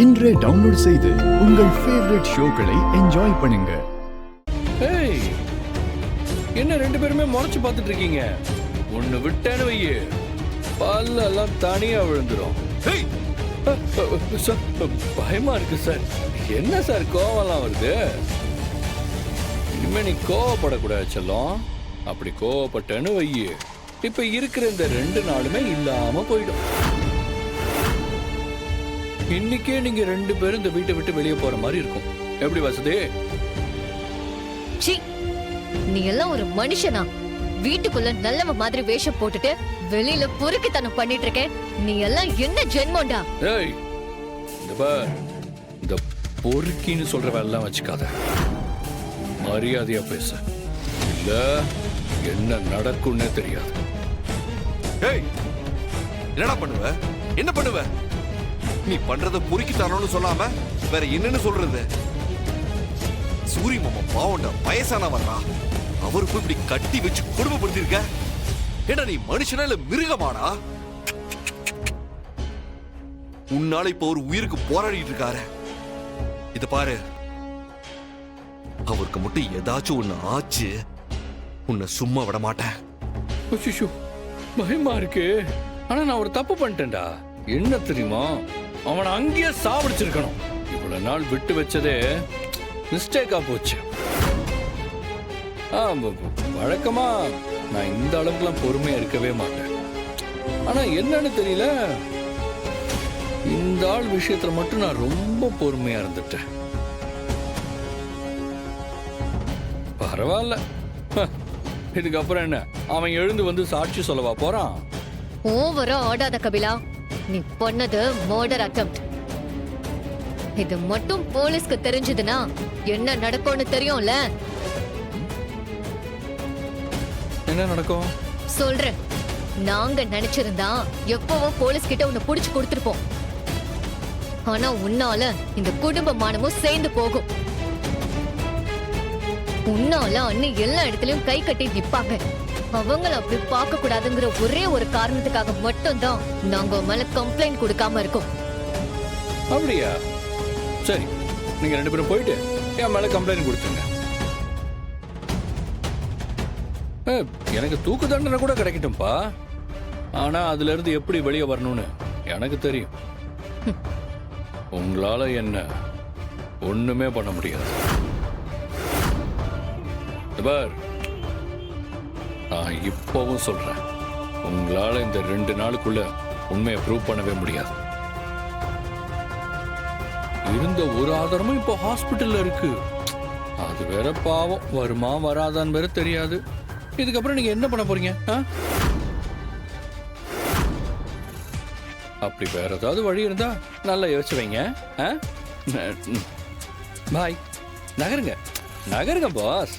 இன்றே டவுன்லோட் செய்து உங்கள் ஃபேவரட் ஷோக்களை என்ஜாய் பண்ணுங்க. ஏய், என்ன ரெண்டு பேருமே முறைச்சு பார்த்துட்டு இருக்கீங்க? ஒன்னு விட்டேன்னு வையே, பல்லெல்லாம் தனியா விழுந்துரும். சார், பயமா இருக்கு சார். என்ன சார் கோவம்லாம் வருது? இனிமே நீ கோவப்படக்கூடாது செல்லம். அப்படி கோவப்பட்டேன்னு வையே, இப்ப இருக்கிற இந்த 2 நாளுமே இல்லாம போயிடும். இன்னைக்கே நீங்க 2 பேரும் இந்த வீட்டை விட்டு வெளியே போற மாதிரி இருக்கும். எப்படி வசதி? நீ எல்லாம் ஒரு மனுஷனா? வீட்டுக்குள்ள நல்லவ மாதிரி வேஷம் போட்டுட்டு வெளியில பொறுக்கித்தனம் பண்ணிட்டு இருக்க. நீ எல்லாம் என்ன ஜென்மோண்டா? ஏய், இந்த பொறுக்கின்னு சொல்ற வேலைலாம் வச்சுக்காத. மரியாதையா பேச, இல்ல என்ன நடக்கும்னே தெரியாது. ஏய், என்னடா பண்ணுவ? என்ன பண்ணுவ? நீ பண்றத பொறுக்கி தரணும்னு சொல்லாம வேற என்னன்னு சொல்றது? சூரிய மாமா பாவண்டா, வயசானவரா. அவருக்கு இப்படி கட்டி வச்சு குடும்பப்படுத்திருக்க. ஏடா நீ மனுஷனா இல்ல மிருகமாடா? உன்னால இப்ப ஒரு உயிருக்கு போராடிட்டு இருக்காரு. இத பாரு, அவருக்கு மட்டும் ஏதாச்சும் ஒண்ணு ஆச்சு, உன்னை சும்மா விட மாட்டேன். பயமா இருக்கு. ஆனா நான் ஒரு தப்பு பண்ணிட்டேன்டா. என்ன தெரியுமா? அவனை அங்கேயே சாவடிச்சிருக்கணும். இவ்வளவு நாள் விட்டு வச்சதே மிஸ்டேக்கா போச்சு. வழக்கமா நான் இந்த அளவுக்குலாம் பொறுமையா இருக்கவே மாட்டேன். ஆனா என்னன்னு தெரியல, இந்த ஆள் விஷயத்துல மட்டும் நான் ரொம்ப பொறுமையா இருந்துட்டேன். பரவாயில்ல, இதுக்கப்புறம் என்ன, அவன் எழுந்து வந்து சாட்சி சொல்லவா போறான்? ஓவரா ஆடாத கபிலா. நீ பண்ணது மர்டர் அட்டெம்ப்ட். இது மட்டும் போலீஸ்க்கு தெரிஞ்சதுன்னா என்ன நடக்கும்னு தெரியும்ல? என்ன நடக்கும்? சொல்றேன். நாங்க நினைச்சிருந்தா எப்பவோ போலீஸ் கிட்ட உன்னை புடிச்சு கொடுத்துருப்போம். ஆனா உன்னால இந்த குடும்ப மானமும் சேர்ந்து போகும். உன்னால அண்ணி எல்லா இடத்துலயும் கை கட்டி நிப்பாங்க. அவங்கள அப்படி பார்க்க கூடாதுங்கிற ஒரே ஒரு காரணத்துக்காக மட்டும்தான் நாங்க மேல கம்ப்ளைண்ட் கொடுக்காம இருக்கோம். அப்படியா? சரி, நீங்க 2 பேரும் போயிட்டு என் மேல கம்ப்ளைண்ட் கொடுத்துங்க. எனக்கு தூக்கு தண்டனை கூட கிடைக்கட்டும்பா. ஆனா அதுல இருந்து எப்படி வெளியே வரணும்னு எனக்கு தெரியும். உங்களால என்ன ஒண்ணுமே பண்ண முடியாது. நான் இப்பவும் சொல்றேன், உங்களால இந்த 2 நாளுக்குள்ள உண்மையை ப்ரூவ் பண்ணவே முடியாது. இருந்த ஒரு ஆதாரமும் இப்போ ஹாஸ்பிட்டல்ல இருக்கு. அது வேற பாவம், வருமா வராதான்னு வேற தெரியாது. இதுக்கப்புறம் நீங்க என்ன பண்ண போறீங்க? அப்படி வேற ஏதாவது வழி இருந்தா நல்லா யோசிச்சு வைங்க. பாய். நகருங்க நகருங்க பாஸ்.